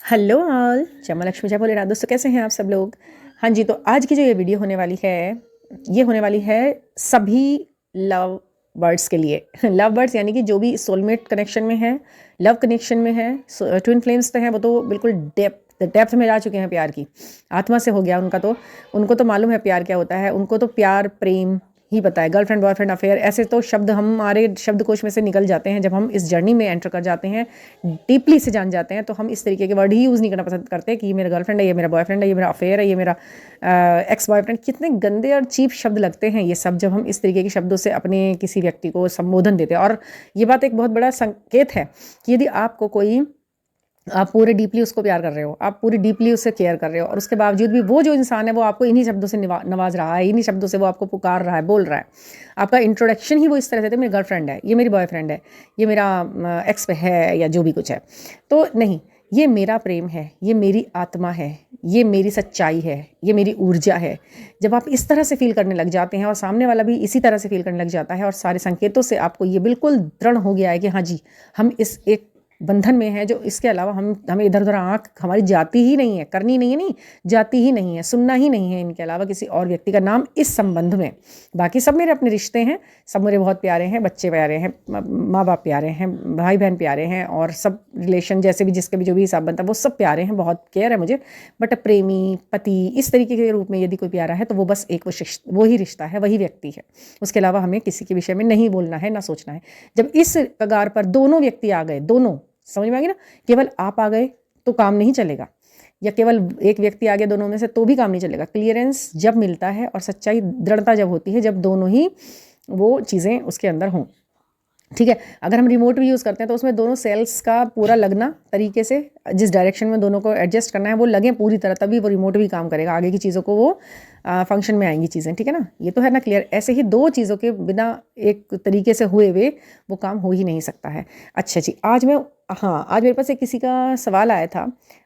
Hello all, जमा लक्ष्मी जय भोलेनाथ। दोस्तों कैसे हैं आप सब लोग। हाँ जी, तो आज की जो ये वीडियो होने वाली है, ये होने वाली है सभी लव बर्ड्स के लिए। लव बर्ड्स यानी कि जो भी सोलमेट कनेक्शन में है, लव कनेक्शन में है, ट्विन फ्लेम्स पे हैं, वो तो बिल्कुल डेप्थ में जा चुके हैं, प्यार की आत्मा से हो गया उनका। तो उनको तो मालूम है प्यार क्या होता है, उनको तो प्यार प्रेम ही पता है। गर्लफ्रेंड बॉयफ्रेंड अफेयर ऐसे तो शब्द हमारे शब्दकोश में से निकल जाते हैं जब हम इस जर्नी में एंटर कर जाते हैं, डीपली से जान जाते हैं। तो हम इस तरीके के वर्ड ही यूज़ नहीं करना पसंद करते कि ये मेरा गर्लफ्रेंड है, ये मेरा बॉयफ्रेंड है, ये मेरा अफेयर है, ये मेरा एक्स बॉयफ्रेंड। कितने गंदे और चीप शब्द लगते हैं ये सब जब हम इस तरीके के शब्दों से अपने किसी व्यक्ति को संबोधन देते हैं। और ये बात एक बहुत बड़ा संकेत है कि यदि आपको कोई, आप पूरे डीपली उसको प्यार कर रहे हो, आप पूरी डीपली उससे केयर कर रहे हो, और उसके बावजूद भी वो जो इंसान है वो आपको इन्हीं शब्दों से नवाज रहा है, इन्हीं शब्दों से वो आपको पुकार रहा है, बोल रहा है। आपका इंट्रोडक्शन ही वो इस तरह से, मेरी गर्लफ्रेंड है, ये मेरी बॉयफ्रेंड है, ये मेरा एक्स है, या जो भी कुछ है। तो नहीं, ये मेरा प्रेम है, ये मेरी आत्मा है, ये मेरी सच्चाई है, ये मेरी ऊर्जा है। जब आप इस तरह से फील करने लग जाते हैं और सामने वाला भी इसी तरह से फील करने लग जाता है, और सारे संकेतों से आपको ये बिल्कुल दृढ़ हो गया है कि हाँ जी, हम इस एक बंधन में है, जो इसके अलावा हमें इधर उधर आँख हमारी जाती ही नहीं है, करनी नहीं है, नहीं जाती ही नहीं है, सुनना ही नहीं है इनके अलावा किसी और व्यक्ति का नाम इस संबंध में। बाकी सब मेरे अपने रिश्ते हैं, सब मेरे बहुत प्यारे हैं, बच्चे प्यारे हैं, माँ बाप प्यारे हैं, भाई बहन प्यारे हैं, और सब रिलेशन जैसे भी जिसके भी जो भी हिसाब बनता है वो सब प्यारे हैं, बहुत केयर है मुझे। बट प्रेमी पति इस तरीके के रूप में यदि कोई प्यारा है तो वो बस एक वो ही रिश्ता है, वही व्यक्ति है। उसके अलावा हमें किसी के विषय में नहीं बोलना है, ना सोचना है। जब इस कगार पर दोनों व्यक्ति आ गए, दोनों, समझ में आ गई ना, केवल आप आ गए तो काम नहीं चलेगा, या केवल एक व्यक्ति आ गया दोनों में से तो भी काम नहीं चलेगा। क्लियरेंस जब मिलता है और सच्चाई दृढ़ता जब होती है, जब दोनों ही वो चीज़ें उसके अंदर हों। ठीक है, अगर हम रिमोट भी यूज़ करते हैं तो उसमें दोनों सेल्स का पूरा लगना तरीके से, जिस डायरेक्शन में दोनों को एडजस्ट करना है वो लगें पूरी तरह, तभी वो रिमोट भी काम करेगा, आगे की चीज़ों को वो फंक्शन में आएंगी चीज़ें। ठीक है ना, ये तो है ना क्लियर। ऐसे ही दो चीज़ों के बिना एक तरीके से हुए हुए वो काम हो ही नहीं सकता है। अच्छा जी, आज मेरे पास एक किसी का सवाल आया था,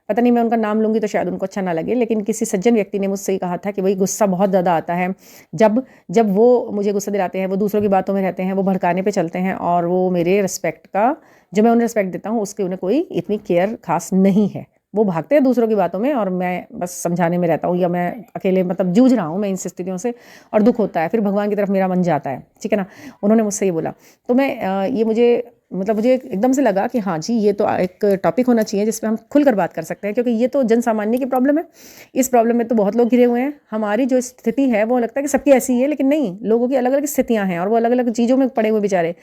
पता नहीं मैं उनका नाम लूँगी तो शायद उनको अच्छा ना लगे, लेकिन किसी सज्जन व्यक्ति ने मुझसे कहा था कि वही गुस्सा बहुत ज़्यादा आता है जब जब वो मुझे गुस्सा दिलाते हैं, वो दूसरों की बातों में रहते हैं, वो भड़काने पे चलते हैं, और वो मेरे रिस्पेक्ट का, जो मैं उन्हें रिस्पेक्ट देता हूँ उसकी उन्हें कोई इतनी केयर खास नहीं है। वो भागते हैं दूसरों की बातों में और मैं बस समझाने में रहता हूँ, या मैं अकेले मतलब जूझ रहा हूँ मैं इन स्थितियों से, और दुख होता है, फिर भगवान की तरफ मेरा मन जाता है। ठीक है ना, उन्होंने मुझसे ये बोला, तो मैं ये मुझे एकदम से लगा कि हाँ जी, ये तो एक टॉपिक होना चाहिए जिस पे हम खुलकर बात कर सकते हैं, क्योंकि ये तो जन सामान्य की प्रॉब्लम है। इस प्रॉब्लम में तो बहुत लोग घिरे हुए हैं। हमारी जो स्थिति है वो लगता है कि सबकी ऐसी ही है, लेकिन नहीं, लोगों की अलग अलग स्थितियाँ हैं और वो अलग अलग चीज़ों में पड़े हुए बेचारे,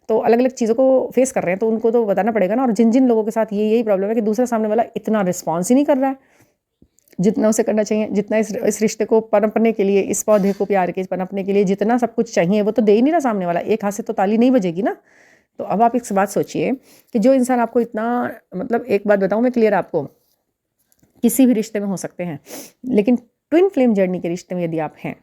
तो अलग अलग चीज़ों को फेस कर रहे हैं, तो उनको तो बताना पड़ेगा ना। और जिन जिन लोगों के साथ यही प्रॉब्लम है कि दूसरा सामने वाला इतना रिस्पॉन्स ही नहीं कर रहा है जितना उसे करना चाहिए, जितना इस रिश्ते को पनपने के लिए, इस पौधे को प्यार के पनपने के लिए जितना सब कुछ चाहिए वो तो दे ही नहीं रहा सामने वाला। एक हाथ से तो ताली नहीं बजेगी ना। तो अब आप एक बात सोचिए कि जो इंसान आपको इतना, मतलब एक बात बताऊं मैं क्लियर आपको, किसी भी रिश्ते में हो सकते हैं, लेकिन ट्विन फ्लेम जर्नी के रिश्ते में यदि आप हैं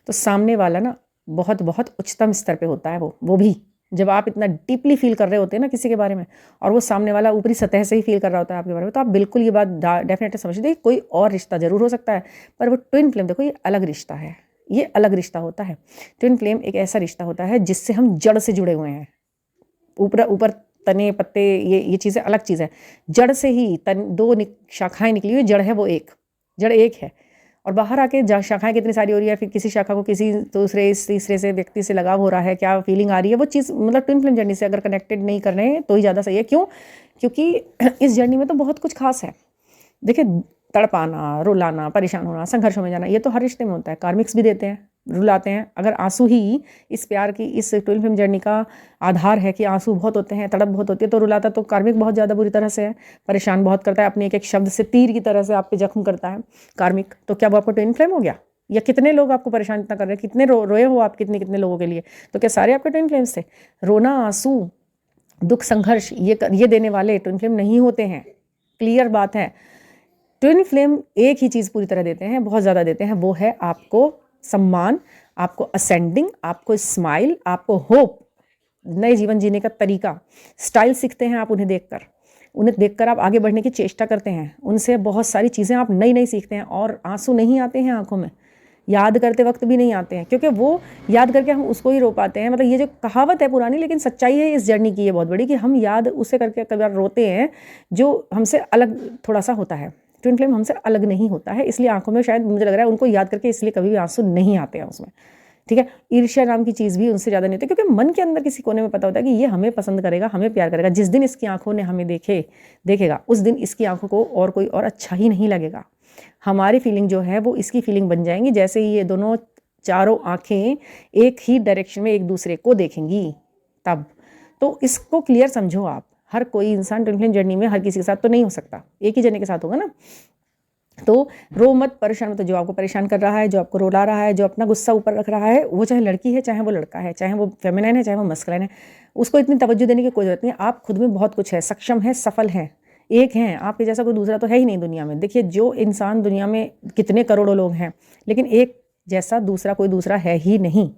तो सामने वाला ना बहुत बहुत उच्चतम स्तर पे होता है। वो भी जब आप इतना डीपली फील कर रहे होते हैं ना किसी के बारे में, और वो सामने वाला ऊपरी सतह से ही फील कर रहा होता है आपके बारे में, तो आप बिल्कुल ये बात डेफिनेटली समझ लीजिए, कोई और रिश्ता जरूर हो सकता है, पर वो ट्विन फ्लेम, देखो ये अलग रिश्ता है, ये अलग रिश्ता होता है। ट्विन फ्लेम एक ऐसा रिश्ता होता है जिससे हम जड़ से जुड़े हुए हैं। ऊपर ऊपर तने पत्ते ये चीज़ें अलग चीज़ है, जड़ से ही दो शाखाएं निकली हुई, जड़ है वो एक, जड़ एक है, और बाहर आके शाखाएं कितनी सारी हो रही है, फिर किसी शाखा को किसी दूसरे तीसरे से व्यक्ति से लगाव हो रहा है, क्या फीलिंग आ रही है, वो चीज़ मतलब ट्विन फ्लेम जर्नी से अगर कनेक्टेड नहीं कर रहे हैं तो ही ज़्यादा सही है। क्यों? क्योंकि इस जर्नी में तो बहुत कुछ खास है। देखिए, तड़पाना, रुलाना, परेशान होना, संघर्ष में जाना, ये तो हर रिश्ते में होता है। कार्मिक्स भी देते हैं, रुलाते हैं। अगर आंसू ही इस प्यार की, इस ट्विन फ्लेम जर्नी का आधार है कि आंसू बहुत होते हैं, तड़प बहुत होती है, तो रुलाता तो कार्मिक बहुत ज़्यादा बुरी तरह से है, परेशान बहुत करता है, अपने एक एक शब्द से तीर की तरह से आप पे जख्म करता है कार्मिक। तो क्या वो आपको ट्विन फ्लेम हो गया? या कितने लोग आपको परेशान इतना कर रहे हैं, कितने रोए हो आप, कितने कितने लोगों के लिए, तो क्या सारे आपके ट्विन फ्लेम्स थे? रोना, आंसू, दुख, संघर्ष ये देने वाले ट्विन फ्लेम नहीं होते हैं। क्लियर बात है। ट्विन फ्लेम एक ही चीज़ पूरी तरह देते हैं, बहुत ज़्यादा देते हैं, वो है आपको सम्मान, आपको असेंडिंग, आपको स्माइल, आपको होप, नए जीवन जीने का तरीका, स्टाइल सीखते हैं आप उन्हें देखकर आप आगे बढ़ने की चेष्टा करते हैं, उनसे बहुत सारी चीज़ें आप नई नई सीखते हैं, और आंसू नहीं आते हैं आंखों में, याद करते वक्त भी नहीं आते हैं, क्योंकि वो याद करके हम उसको ही रो पाते हैं। मतलब ये जो कहावत है पुरानी, लेकिन सच्चाई है इस जर्नी की ये बहुत बड़ी, कि हम याद उसे करके कई बार रोते हैं जो हमसे अलग थोड़ा सा होता है। ट्विन फ्लेम हमसे अलग नहीं होता है, इसलिए आंखों में शायद मुझे लग रहा है उनको याद करके इसलिए कभी भी आंसू नहीं आते हैं उसमें, ठीक है। ईर्ष्या नाम की चीज़ भी उनसे ज़्यादा नहीं होती, क्योंकि मन के अंदर किसी कोने में पता होता है कि ये हमें पसंद करेगा, हमें प्यार करेगा। जिस दिन इसकी आंखों ने हमें देखेगा उस दिन इसकी आंखों को और कोई और अच्छा ही नहीं लगेगा। हमारी फीलिंग जो है वो इसकी फीलिंग बन जाएंगी, जैसे ही ये दोनों चारों आंखें एक ही डायरेक्शन में एक दूसरे को देखेंगी तब। तो इसको क्लियर समझो आप। हर कोई इंसान ट्विन फ्लेम जर्नी में हर किसी के साथ तो नहीं हो सकता, एक ही जने के साथ होगा ना। तो रो मत, परेशान मत। जो आपको परेशान कर रहा है, जो आपको रुला रहा है, जो अपना गुस्सा ऊपर रख रहा है, वो चाहे लड़की है, चाहे वो लड़का है, चाहे वो फेमिनाइन है, चाहे वो मस्कुलाइन है, उसको इतनी तवज्जो देने की कोई ज़रूरत नहीं है। आप खुद में बहुत कुछ है, सक्षम है, सफल हैं, एक हैं। आपके जैसा कोई दूसरा तो है ही नहीं दुनिया में। देखिए, जो इंसान दुनिया में कितने करोड़ों लोग हैं, लेकिन एक जैसा दूसरा कोई दूसरा है ही नहीं।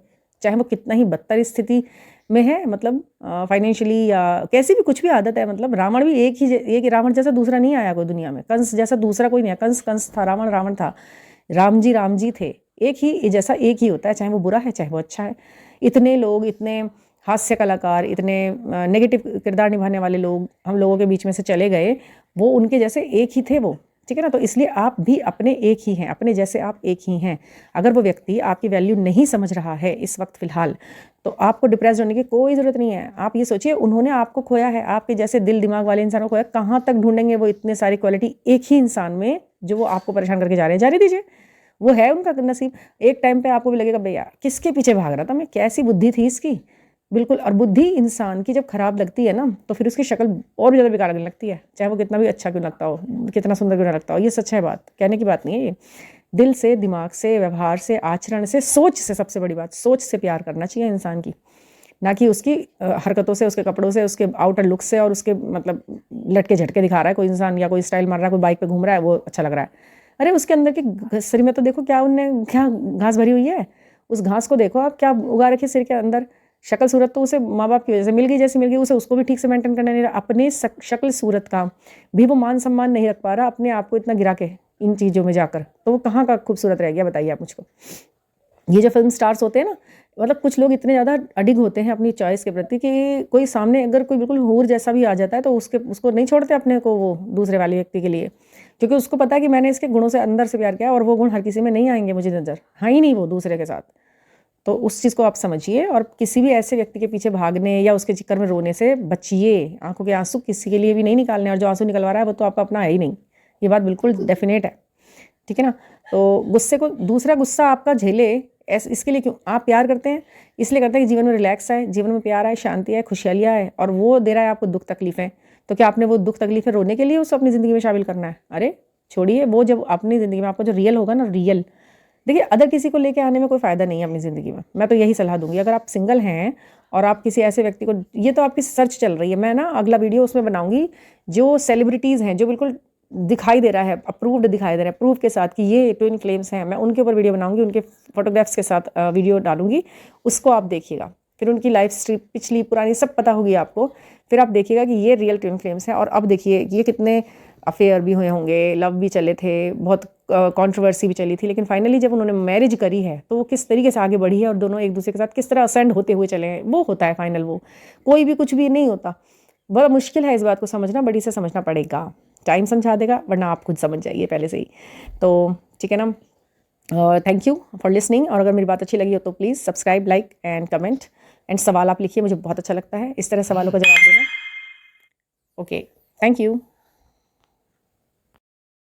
चाहे वो कितना ही बदतर स्थिति में है, मतलब फाइनेंशियली या कैसी भी कुछ भी आदत है। मतलब रावण भी एक रावण जैसा दूसरा नहीं आया कोई दुनिया में, कंस जैसा दूसरा कोई नहीं आया। कंस था, रावण था, राम जी थे। एक ही जैसा एक ही होता है, चाहे वो बुरा है चाहे वो अच्छा है। इतने लोग, इतने हास्य कलाकार, इतने नेगेटिव किरदार निभाने वाले लोग हम लोगों के बीच में से चले गए, वो उनके जैसे एक ही थे वो, ठीक है ना। तो इसलिए आप भी अपने एक ही हैं, अपने जैसे आप एक ही हैं। अगर वो व्यक्ति आपकी वैल्यू नहीं समझ रहा है इस वक्त फ़िलहाल, तो आपको डिप्रेस होने की कोई ज़रूरत नहीं है। आप ये सोचिए, उन्होंने आपको खोया है, आपके जैसे दिल दिमाग वाले इंसान को खोया। कहाँ तक ढूंढेंगे वो इतने सारी क्वालिटी एक ही इंसान में जो वो आपको परेशान करके जा रहे हैं? जाने दीजिए, वो है उनका नसीब। एक टाइम पे आपको भी लगेगा भैया किसके पीछे भाग रहा था मैं, कैसी बुद्धि थी इसकी, बिल्कुल। और बुद्धि इंसान की जब खराब लगती है ना, तो फिर उसकी शक्ल और भी ज़्यादा बेकार लगने लगती है, चाहे वो कितना भी अच्छा क्यों लगता हो, कितना सुंदर क्यों ना लगता हो। ये सच है, बात कहने की बात नहीं है। ये दिल से, दिमाग से, व्यवहार से, आचरण से, सोच से, सबसे बड़ी बात सोच से प्यार करना चाहिए इंसान की, ना कि उसकी हरकतों से, उसके कपड़ों से, उसके आउटर लुक से, और उसके मतलब लटके झटके दिखा रहा है कोई इंसान, या कोई स्टाइल मार रहा है, कोई बाइक पे घूम रहा है, वो अच्छा लग रहा है। अरे उसके अंदर के शरीर में तो देखो क्या उनने क्या घास भरी हुई है, उस घास को देखो आप, क्या उगा रखे सिर के अंदर। शक्ल सूरत तो उसे माँ बाप की वजह से मिल गई, जैसी मिल गई, उसे उसको भी ठीक से मेंटेन करना नहीं रहा। अपने शक्ल सूरत का भी वो मान सम्मान नहीं रख पा रहा, अपने आप को इतना गिरा के इन चीज़ों में जाकर, तो वो कहाँ का खूबसूरत रह गया बताइए आप मुझको। ये जो फिल्म स्टार्स होते हैं ना, मतलब कुछ लोग इतने ज़्यादा अडिग होते हैं अपनी चॉइस के प्रति कि कोई सामने अगर कोई बिल्कुल हूर जैसा भी आ जाता है तो उसको नहीं छोड़ते अपने को वो दूसरे वाले व्यक्ति के लिए, क्योंकि उसको पता है कि मैंने इसके गुणों से अंदर से प्यार किया, और वो गुण हर किसी में नहीं आएंगे मुझे नज़र, हाँ ही नहीं वो दूसरे के साथ। तो उस चीज़ को आप समझिए, और किसी भी ऐसे व्यक्ति के पीछे भागने या उसके चक्कर में रोने से बचिए। आंखों के आंसू किसी के लिए भी नहीं निकालने, और जो आंसू निकलवा रहा है वो तो आपका अपना है ही नहीं, ये बात बिल्कुल डेफिनेट है, ठीक है ना। तो गुस्से को, दूसरा गुस्सा आपका झेले, इसके लिए क्यों आप प्यार करते हैं? इसलिए करते हैं कि जीवन में रिलैक्स आए, जीवन में प्यार आए, शांति आए, खुशहालियाँ आए, और वो दे रहा है आपको दुख तकलीफ़ें। तो क्या आपने वो दुख तकलीफ़ें रोने के लिए उसको अपनी ज़िंदगी में शामिल करना है? अरे छोड़िए, वो जब अपनी ज़िंदगी में आपको जो रियल होगा ना, रियल, देखिए अदर किसी को लेके आने में कोई फ़ायदा नहीं है अपनी ज़िंदगी में। मैं तो यही सलाह दूंगी, अगर आप सिंगल हैं और आप किसी ऐसे व्यक्ति को, ये तो आपकी सर्च चल रही है, मैं ना अगला वीडियो उसमें बनाऊंगी जो सेलिब्रिटीज़ हैं, जो बिल्कुल दिखाई दे रहा है, अप्रूव्ड दिखाई दे रहा है, प्रूफ के साथ कि ये ट्विन फ्लेम्स हैं, मैं उनके ऊपर वीडियो बनाऊंगी, उनके फोटोग्राफ्स के साथ वीडियो डालूंगी, उसको आप देखिएगा। फिर उनकी लाइफ स्ट्रीप पिछली पुरानी सब पता होगी आपको, फिर आप देखिएगा कि ये रियल ट्विन फ्लेम्स हैं। और अब देखिए ये कितने अफेयर भी हुए होंगे, लव भी चले थे, बहुत कंट्रोवर्सी भी चली थी, लेकिन फाइनली जब उन्होंने मैरिज करी है तो वो किस तरीके से आगे बढ़ी है, और दोनों एक दूसरे के साथ किस तरह असेंड होते हुए चले हैं, वो होता है फाइनल। वो कोई भी कुछ भी नहीं होता। बड़ा मुश्किल है इस बात को समझना, बड़ी से समझना पड़ेगा, टाइम समझा देगा, वरना आप खुद समझ जाइए पहले से ही। तो ठीक है ना, थैंक यू फॉर लिसनिंग। और अगर मेरी बात अच्छी लगी हो तो please subscribe, like and comment and सवाल आप लिखिए, मुझे बहुत अच्छा लगता है इस तरह सवालों का जवाब देना। Okay, thank you.